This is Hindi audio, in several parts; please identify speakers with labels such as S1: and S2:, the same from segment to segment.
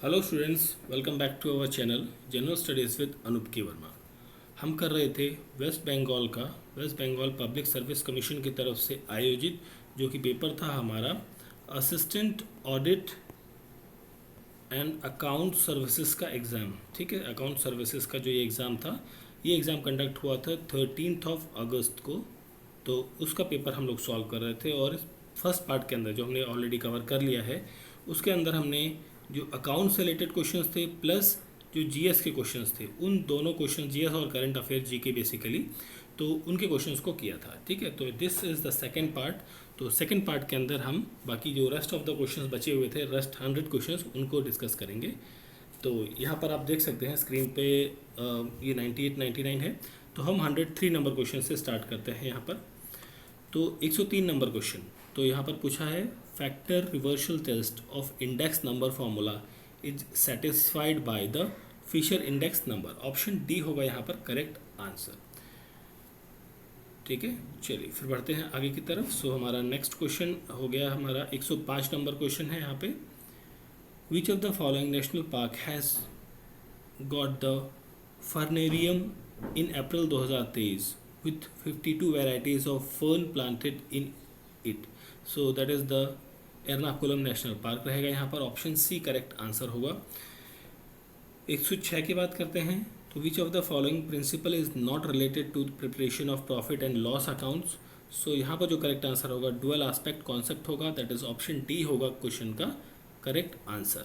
S1: Hello students, welcome back to our channel general studies with Anoop K Verma. हम कर रहे थे West Bengal public service commission की तरफ से आयोजित जो कि पेपर था हमारा assistant audit and account services का एग्ज़ाम। ठीक है, अकाउंट सर्विसेज का जो ये एग्ज़ाम था, ये एग्ज़ाम कंडक्ट हुआ था 13 अगस्त को। तो उसका पेपर हम लोग सॉल्व कर रहे थे और फर्स्ट पार्ट के अंदर जो हमने ऑलरेडी कवर कर लिया है उसके अंदर हमने जो अकाउंट से रिलेटेड क्वेश्चंस थे प्लस जो जीएस के क्वेश्चंस थे, उन दोनों क्वेश्चन जीएस और करंट अफेयर जीके बेसिकली, तो उनके क्वेश्चंस को किया था। ठीक है, तो this is the second part. तो सेकंड पार्ट के अंदर हम बाकी जो रेस्ट ऑफ द क्वेश्चंस बचे हुए थे, रेस्ट 100 क्वेश्चंस, उनको डिस्कस करेंगे। तो यहाँ पर आप देख सकते हैं स्क्रीन पे ये 98 99 है। तो हम 103 नंबर क्वेश्चन से स्टार्ट करते हैं यहाँ पर। तो 103 नंबर क्वेश्चन, तो यहाँ पर पूछा है factor reversal test of index number formula is satisfied by the Fisher index number. Option D होगा यहाँ पर करेक्ट आंसर। ठीक है, चलिए फिर बढ़ते हैं आगे की तरफ। सो हमारा नेक्स्ट क्वेश्चन हो गया हमारा 105 नंबर क्वेश्चन है यहाँ पे। Which of the following national park has got the fernarium in April 2023 with 52 varieties of fern planted in it? So that is the Ernakulam national park रहेगा यहाँ पर। ऑप्शन सी करेक्ट आंसर होगा। 106 की बात करते हैं। तो which of the following principle is not related to preparation of profit and loss accounts? So यहाँ पर जो करेक्ट आंसर होगा डुअल एस्पेक्ट कॉन्सेप्ट होगा, दैट इज ऑप्शन डी होगा क्वेश्चन का करेक्ट आंसर।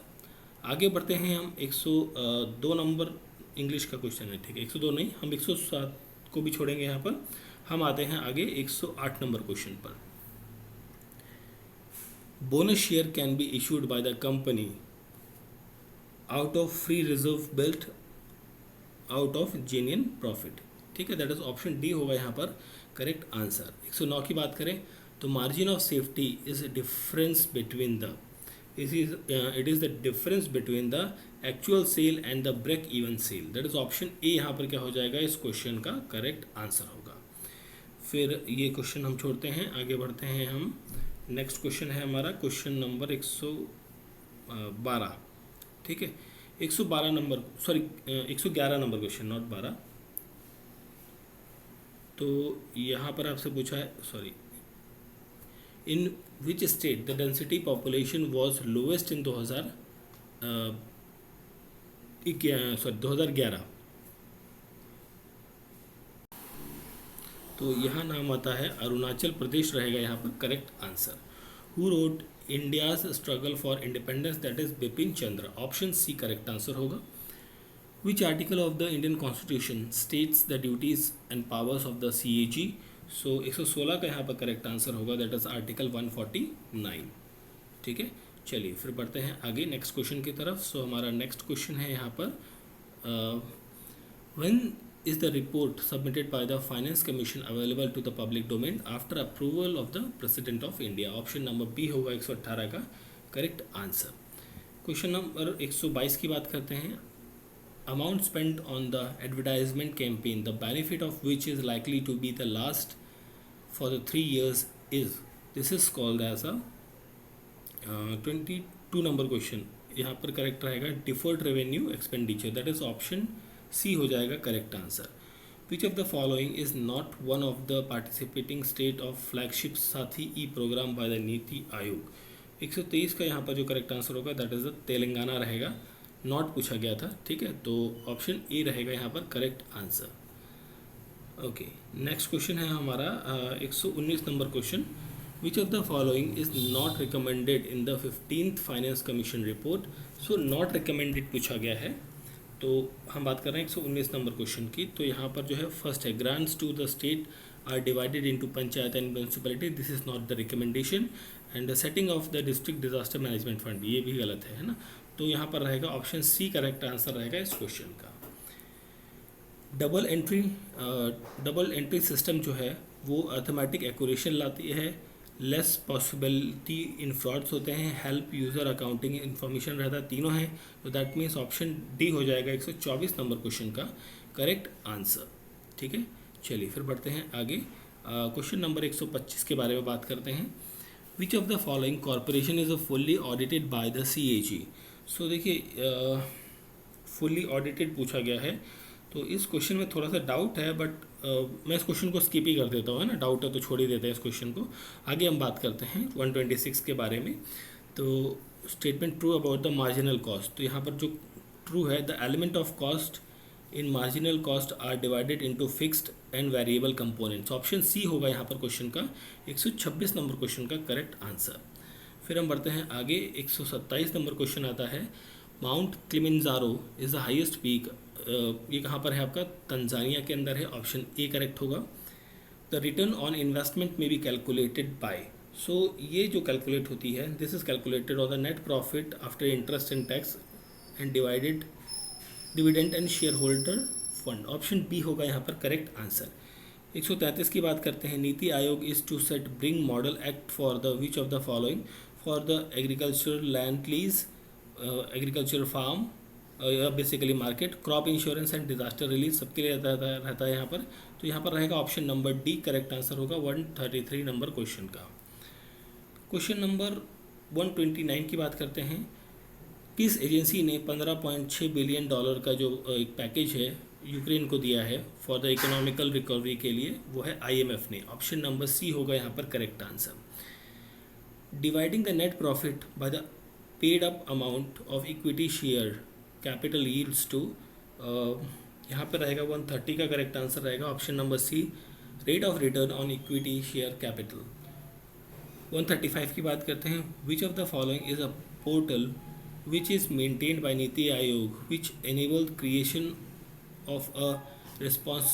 S1: आगे बढ़ते हैं हम 102 नंबर इंग्लिश का क्वेश्चन है। ठीक है, 102 नहीं, हम 107 को भी छोड़ेंगे यहाँ पर। हम आते हैं आगे 108 नंबर क्वेश्चन पर। Bonus share can be issued by the company out of free reserve built out of genuine profit. ठीक है, दैट इज ऑप्शन डी होगा यहाँ पर करेक्ट आंसर। 109 की बात करें तो margin of safety is difference between the it is the difference between the actual sale and the break even sale, that is option A यहाँ पर क्या हो जाएगा इस क्वेश्चन का करेक्ट आंसर होगा। फिर ये क्वेश्चन हम छोड़ते हैं, आगे बढ़ते हैं हम। नेक्स्ट क्वेश्चन है हमारा क्वेश्चन नंबर 112। ठीक है, 112 number, sorry 111 number question, not 12। तो यहाँ पर आपसे पूछा है, sorry, in which state the density population was lowest in 2011? तो यहाँ नाम आता है अरुणाचल प्रदेश रहेगा यहाँ पर correct answer. Who wrote India's struggle for independence? That is Bipin Chandra. Option C correct answer होगा। Which article of the Indian constitution states the duties and powers of the CAG? So 116 का यहाँ पर करेक्ट आंसर होगा, दैट इज आर्टिकल 149। ठीक है, चलिए फिर बढ़ते हैं आगे नेक्स्ट क्वेश्चन की तरफ। सो हमारा नेक्स्ट क्वेश्चन है यहाँ पर when is the report submitted by the finance commission available to the public domain after approval of the president of India? Option number B होगा 118 का करेक्ट आंसर। क्वेश्चन नंबर 122 की बात करते हैं। Amount spent on the advertisement campaign the benefit of which is likely to be the last for the 3 years is, this is called as a 22 number question. यहाँ पर करेक्ट रहेगा deferred revenue expenditure, that is option C हो जाएगा correct answer. Which of the following is not one of the participating state of flagship Saathi e programme by the NITI आयोग? 123 का यहाँ पर जो करेक्ट आंसर होगा दैट इज द तेलंगाना रहेगा, नॉट पूछा गया था। ठीक है, तो ऑप्शन ए रहेगा यहाँ पर correct answer. Okay, next question है हमारा 119 number question. Which of the following is not recommended in the 15th finance commission report? So not recommended पूछा गया है, तो हम बात कर रहे हैं 119 नंबर क्वेश्चन की। तो यहाँ पर जो है फर्स्ट है grants to the state are divided into panchayat and municipality, this is not the recommendation. And the setting of the district disaster management fund, ये भी गलत है ना। तो यहाँ पर रहेगा ऑप्शन सी करेक्ट आंसर रहेगा इस क्वेश्चन का। डबल एंट्री सिस्टम जो है वो अर्थमेटिक एक्यूरेशन लाती है, लेस पॉसिबिलिटी इन फ्रॉड्स होते हैं, हेल्प यूज़र अकाउंटिंग इन्फॉर्मेशन रहता है, तीनों हैं। तो दैट मीन्स ऑप्शन डी हो जाएगा 124 नंबर क्वेश्चन का करेक्ट आंसर। ठीक है, चलिए फिर बढ़ते हैं आगे। क्वेश्चन नंबर 125 के बारे में बात करते हैं। Which of the following corporation is fully audited by the CAG? सो देखिए फुल्ली ऑडिटेड पूछा गया है, तो इस क्वेश्चन में थोड़ा सा डाउट है, बट मैं इस क्वेश्चन को स्किप ही कर देता हूँ, है ना, डाउट है तो छोड़ ही देते हैं इस क्वेश्चन को। आगे हम बात करते हैं 126 के बारे में। तो statement true about the marginal cost, तो यहाँ पर जो ट्रू है, the element of cost in marginal cost are divided into fixed and variable components. Option C होगा यहाँ पर क्वेश्चन का 126 नंबर क्वेश्चन का करेक्ट आंसर। फिर हम बढ़ते हैं आगे, 127 नंबर क्वेश्चन आता है, Mount Kilimanjaro is the highest peak, ये कहाँ पर है आपका, तंजानिया के अंदर है। ऑप्शन ए करेक्ट होगा। The return on investment may be calculated by, so ये जो कैलकुलेट होती है, this is calculated on the net profit after interest and tax and divided dividend and share holder fund. Option B होगा यहाँ पर करेक्ट आंसर। 133 की बात करते हैं, NITI Aayog is to set bring model act for the which of the following, for the agriculture land lease, agriculture farm, basically market, crop insurance and disaster relief, सबके लिए रहता है यहाँ पर। तो यहाँ पर रहेगा option number D correct answer होगा 133 नंबर क्वेश्चन का। क्वेश्चन नंबर 129 की बात करते हैं, किस एजेंसी ने 15.6 बिलियन डॉलर का जो एक पैकेज है यूक्रेन को दिया है फॉर द इकोनॉमिकल रिकवरी के लिए, वो है IMF ने। ऑप्शन नंबर सी होगा यहाँ पर correct answer. Dividing the net profit by the paid up amount of equity share capital yields to, यहाँ पर रहेगा 130 का करेक्ट आंसर रहेगा option number C, rate of return on equity share capital. 135 की बात करते हैं, which of the following is a portal which is maintained by Niti Aayog, which enabled creation of a response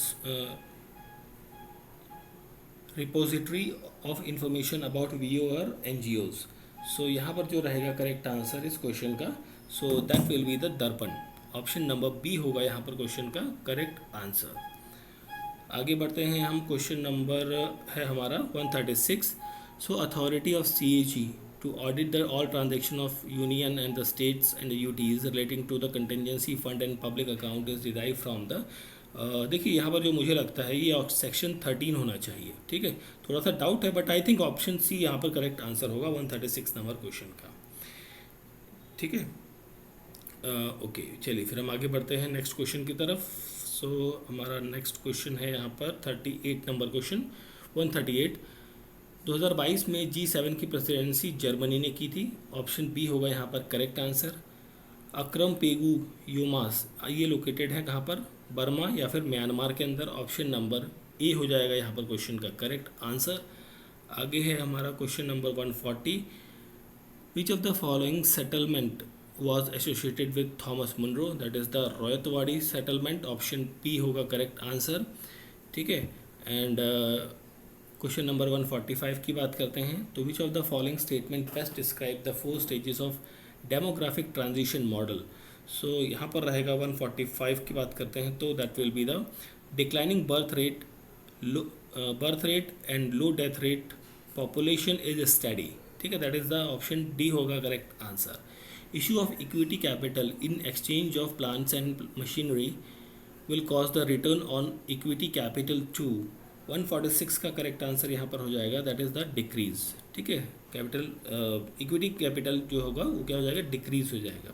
S1: repository of information about VO or NGOs। so यहाँ पर जो रहेगा करेक्ट आंसर इस क्वेश्चन का, so that will be the दर्पण। ऑप्शन नंबर बी होगा यहाँ पर क्वेश्चन का करेक्ट आंसर। आगे बढ़ते हैं हम, क्वेश्चन नंबर है हमारा 136। So authority of CAG to audit the all transaction of union and the states and the UTs relating to the contingency fund and public account is derived from the, देखिए यहाँ पर जो मुझे लगता है ये सेक्शन 13 होना चाहिए, ठीक है, थोड़ा सा डाउट है, but I think option C यहाँ पर करेक्ट आंसर होगा 136 नंबर क्वेश्चन का, ठीक है। ओके चलिए फिर हम आगे बढ़ते हैं नेक्स्ट क्वेश्चन की तरफ। सो हमारा नेक्स्ट क्वेश्चन है यहाँ पर 38 नंबर क्वेश्चन 138। 2022 में G7 की प्रेसिडेंसी जर्मनी ने की थी। ऑप्शन बी होगा यहाँ पर करेक्ट आंसर। अक्रम पेगू यूमास ये लोकेटेड है कहाँ पर, बर्मा या फिर म्यांमार के अंदर। ऑप्शन नंबर ए हो जाएगा यहाँ पर क्वेश्चन का करेक्ट आंसर। आगे है हमारा question number 140। Which of the following settlement was associated with Thomas Munro, that is the ryotwari settlement. Option P होगा करेक्ट आंसर, ठीक है। एंड क्वेश्चन नंबर 145 की बात करते हैं, तो which of the following statement best describe the 4 stages of demographic transition model. So यहाँ पर रहेगा 145 की बात करते हैं, तो that will be the declining birth rate and low death rate, population is study, ठीक है, that is the option D होगा correct answer. Issue of equity capital in exchange of plants and machinery will cause the return on equity capital to 146 का करेक्ट आंसर यहाँ पर हो जाएगा, दैट इज़ द डिक्रीज, ठीक है। कैपिटल इक्विटी कैपिटल जो होगा वो क्या हो जाएगा, डिक्रीज हो जाएगा।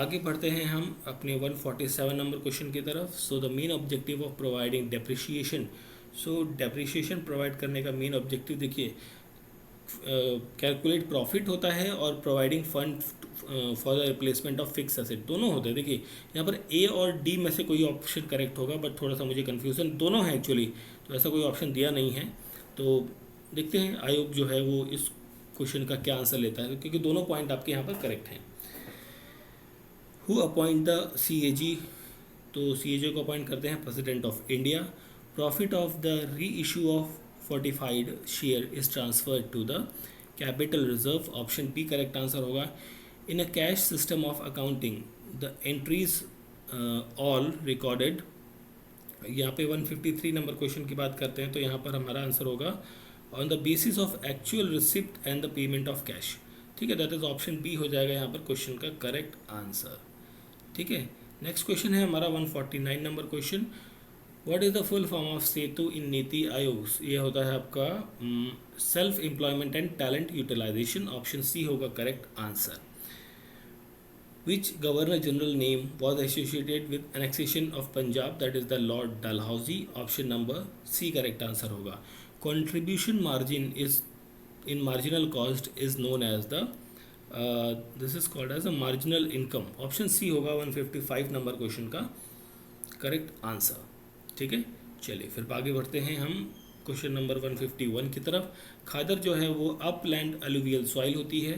S1: आगे बढ़ते हैं हम अपने 147 नंबर क्वेश्चन की तरफ। So the main objective of providing depreciation, so depreciation provide करने का मेन ऑब्जेक्टिव देखिए कैलकुलेट प्रॉफिट होता है और providing fund for the replacement of fix asset, दोनों होते हैं। देखिए यहाँ पर ए और डी में से कोई ऑप्शन करेक्ट होगा, बट थोड़ा सा मुझे कन्फ्यूज़न दोनों है एक्चुअली, तो ऐसा कोई ऑप्शन दिया नहीं है। तो देखते हैं आयोग जो है वो इस क्वेश्चन का क्या आंसर लेता है, क्योंकि दोनों पॉइंट आपके यहाँ पर करेक्ट हैं। हु अपॉइंट द CAG, तो CAG को अपॉइंट करते हैं president of India. Profit of the re issue of fortified share is transferred to the capital reserve। Option B correct answer होगा। In a cash system of accounting the entries all recorded, यहाँ पे 153 नंबर क्वेश्चन की बात करते हैं, तो यहाँ पर हमारा आंसर होगा on the basis of actual receipt and the payment of cash, ठीक है, दैट इज ऑप्शन बी हो जाएगा यहाँ पर क्वेश्चन का करेक्ट आंसर, ठीक है। नेक्स्ट क्वेश्चन है हमारा 149 number question. What is the full form of SETU in NITI Aayog, ये होता है आपका self employment and talent utilisation. Option C होगा correct answer. Which Governor General name was associated with annexation of Punjab, that is the Lord Dalhousie? Option number C correct answer होगा. Contribution margin is in marginal cost is known as the this is called as a marginal income. Option C होगा 155 नंबर क्वेश्चन का करेक्ट आंसर. ठीक है, चलिए फिर आगे बढ़ते हैं हम क्वेश्चन नंबर 151 की तरफ. खादर जो है वो अपलैंड अलुवियल सॉइल होती है.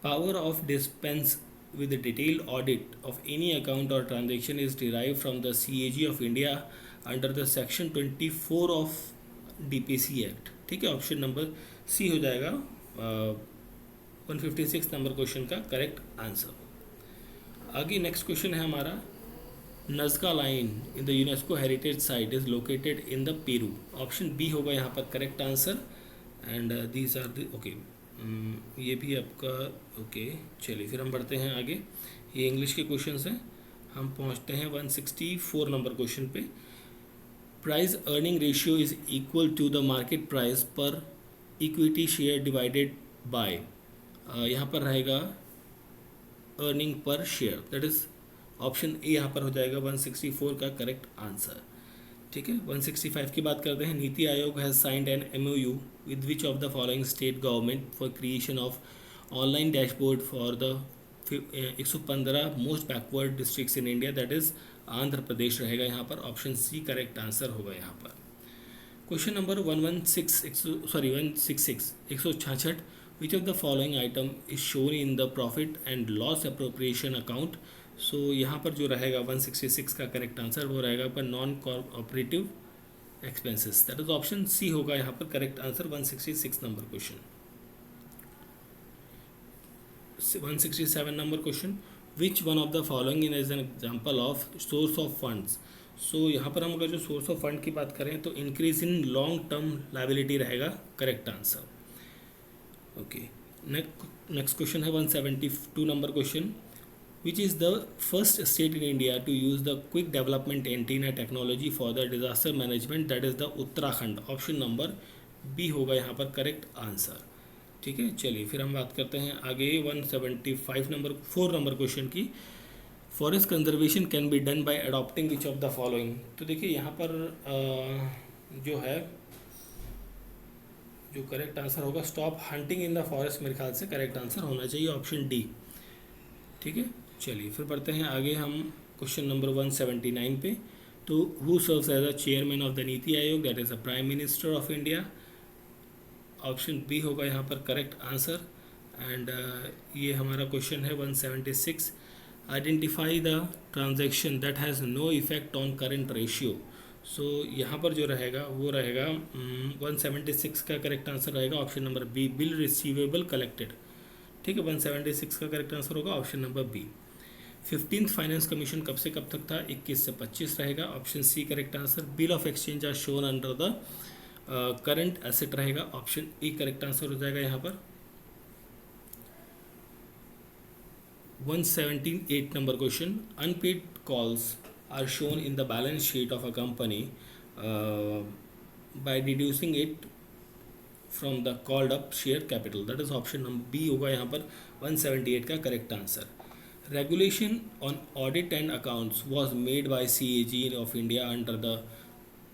S1: Power of dispense with a detailed audit of any account or transaction is derived from the CAG of India under the section 24 of DPC Act. ठीक है, ऑप्शन नंबर सी हो जाएगा 156 नंबर क्वेश्चन का करेक्ट आंसर. आगे नेक्स्ट क्वेश्चन है हमारा. Nazca line in the UNESCO heritage site is located in the Peru. Option B होगा यहाँ पर correct answer. And these are the okay, ये भी आपका ओके. चलिए फिर हम बढ़ते हैं आगे. ये इंग्लिश के क्वेश्चंस हैं. हम पहुंचते हैं 164 नंबर क्वेश्चन पे. Price earning ratio is equal to the market price per equity share divided by. यहाँ पर रहेगा earning per share, that is option A यहाँ पर हो जाएगा 164 का करेक्ट आंसर. ठीक है, 165 की बात करते हैं. नीति आयोग has signed an MOU with which of the following state government for creation of online dashboard for the 115 most backward districts in India, that is Andhra Pradesh रहेगा यहाँ पर. ऑप्शन सी करेक्ट आंसर होगा यहाँ पर. Question number 166 166. Which of the following item is shown in the profit and loss appropriation account. So यहाँ पर जो रहेगा 166 का करेक्ट आंसर वो रहेगा पर non cooperative expenses, that is option C होगा यहाँ पर correct answer 166 number question. 167 number question. Which one of the following is an example of source of funds. So यहाँ पर हम अगर जो सोर्स ऑफ फंड की बात करें तो increase in long term liability रहेगा correct answer. Okay, next question है 172 number question. Which is the first state in India to use the quick development antenna technology for the disaster management, that is the Uttarakhand. Option number B होगा यहाँ पर करेक्ट आंसर. ठीक है, चलिए फिर हम बात करते हैं आगे 175 नंबर 4 नंबर क्वेश्चन की. Forest conservation can be done by adopting which of the following. तो देखिए यहाँ पर जो है जो करेक्ट आंसर होगा stop hunting in the forest, मेरे ख्याल से करेक्ट आंसर होना चाहिए ऑप्शन डी. ठीक है, चलिए फिर पढ़ते हैं आगे हम क्वेश्चन नंबर 179 पे. तो who serves as a chairman of the NITI Aayog, that is the prime minister of India. Option B होगा यहाँ पर करेक्ट आंसर. एंड ये हमारा क्वेश्चन है 176. Identify the transaction that has no effect on current ratio. So यहाँ पर जो रहेगा वो रहेगा 176 का करेक्ट आंसर रहेगा option number B, bill receivable collected. ठीक है, 176 का करेक्ट आंसर होगा option number B. 15th finance commission कब से कब तक था? 21 से 25 रहेगा option C correct answer. Bill of exchange are shown under the current asset रहेगा ऑप्शन ई करेक्ट आंसर हो जाएगा यहाँ पर. 178 number question. Unpaid calls are shown in the balance sheet of a company by deducing it from the called up share capital, that is option number B होगा यहाँ पर 178 का correct answer. Regulation on audit and accounts was made by CAG of India under the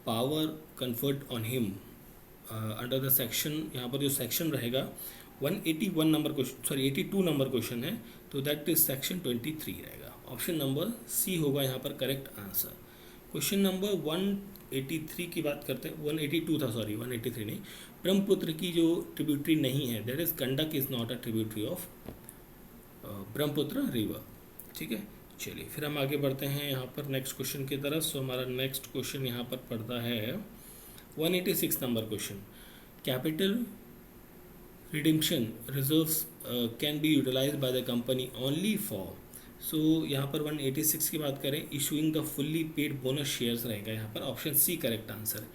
S1: power conferred on him under the section. यहाँ पर जो सेक्शन रहेगा 181 नंबर क्वेश्चन 82 नंबर क्वेश्चन है, तो दैट इज सेक्शन 23 रहेगा. ऑप्शन नंबर सी होगा यहाँ पर करेक्ट आंसर. क्वेश्चन नंबर 183 की बात करते हैं. 182 था, सॉरी 183 नहीं. ब्रह्मपुत्र की जो ट्रिब्यूटरी नहीं है, that is Gandak is not a tributary of Brahmaputra river. ठीक है, चलिए फिर हम आगे बढ़ते हैं यहाँ पर नेक्स्ट क्वेश्चन की तरफ. सो हमारा नेक्स्ट क्वेश्चन यहाँ पर पड़ता है 186 नंबर क्वेश्चन. Capital redemption reserves can be utilise by the company only for. So यहाँ पर 186 की बात करें, issuing the fully paid bonus shares रहेगा यहाँ पर option C correct answer.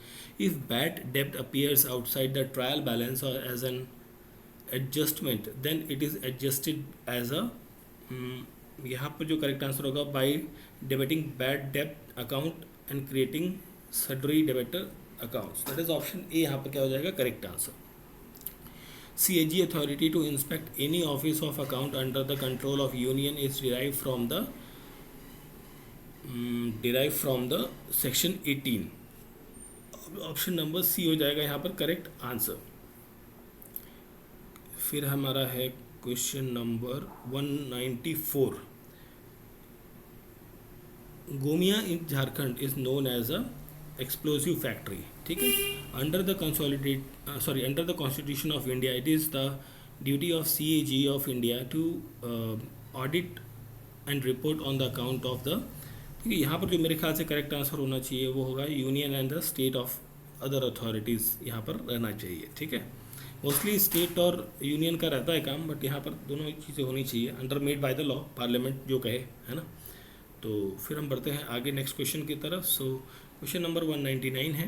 S1: If bad डेब्ट appears outside the trial balance और as an adjustment then it is adjusted as a, यहाँ पर जो करेक्ट आंसर होगा बाय डेबिटिंग बैड डेब्ट account and creating sundry debtor accounts, that is option A यहाँ पर क्या हो जाएगा correct answer. CAG authority to inspect any office of account under the control of union is derived from the section 18. Option number C हो जाएगा यहाँ पर करेक्ट आंसर। फिर हमारा है question number 194। Gomia in Jharkhand is known as a explosive factory, ठीक है। Under the constitution of India it is the duty of CAG of India to audit and report on the account of the, ठीक है। यहाँ पर जो मेरे ख्याल से करेक्ट आंसर होना चाहिए वो होगा union and the state of other authorities यहाँ पर रहना चाहिए, ठीक है। मोस्टली स्टेट और यूनियन का रहता है काम, बट यहाँ पर दोनों चीज़ें होनी चाहिए, under made by the law, parliament जो कहे, है ना। तो फिर हम बढ़ते हैं आगे नेक्स्ट क्वेश्चन की तरफ। सो क्वेश्चन नंबर 199 है,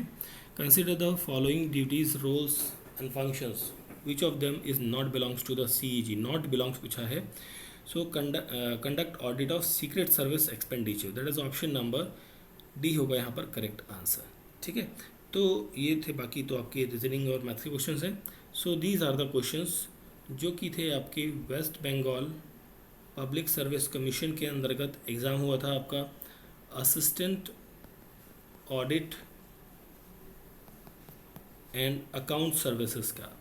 S1: consider the following duties, roles and functions, which of them is not belongs to the CAG। Not belongs पूछा है। So conduct audit of secret service expenditure, that is option number D होगा यहाँ पर करेक्ट आंसर, ठीक है। तो ये थे, बाकी तो आपके रीजनिंग और मैथ्स के क्वेश्चंस हैं। So these are the questions जो कि थे आपके West Bengal public service commission के अंतर्गत एग्ज़ाम हुआ था आपका assistant audit and account services का,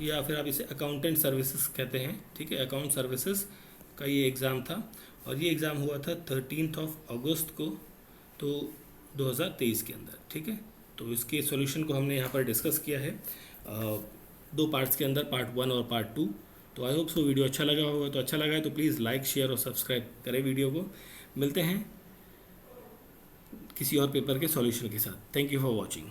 S1: या फिर आप इसे अकाउंटेंट सर्विसेज कहते हैं, ठीक है। अकाउंट सर्विसेज का ये एग्ज़ाम था और ये एग्ज़ाम हुआ था 13 अगस्त को, तो 2023 के अंदर, ठीक है। तो इसके सॉल्यूशन को हमने यहाँ पर डिस्कस किया है 2 पार्ट्स के अंदर, पार्ट 1 और पार्ट 2। तो आई होप सो वीडियो अच्छा लगा होगा। तो अच्छा लगा है तो प्लीज़ लाइक, शेयर और सब्सक्राइब करें वीडियो को। मिलते हैं किसी और पेपर के सॉल्यूशन के साथ। Thank you for watching.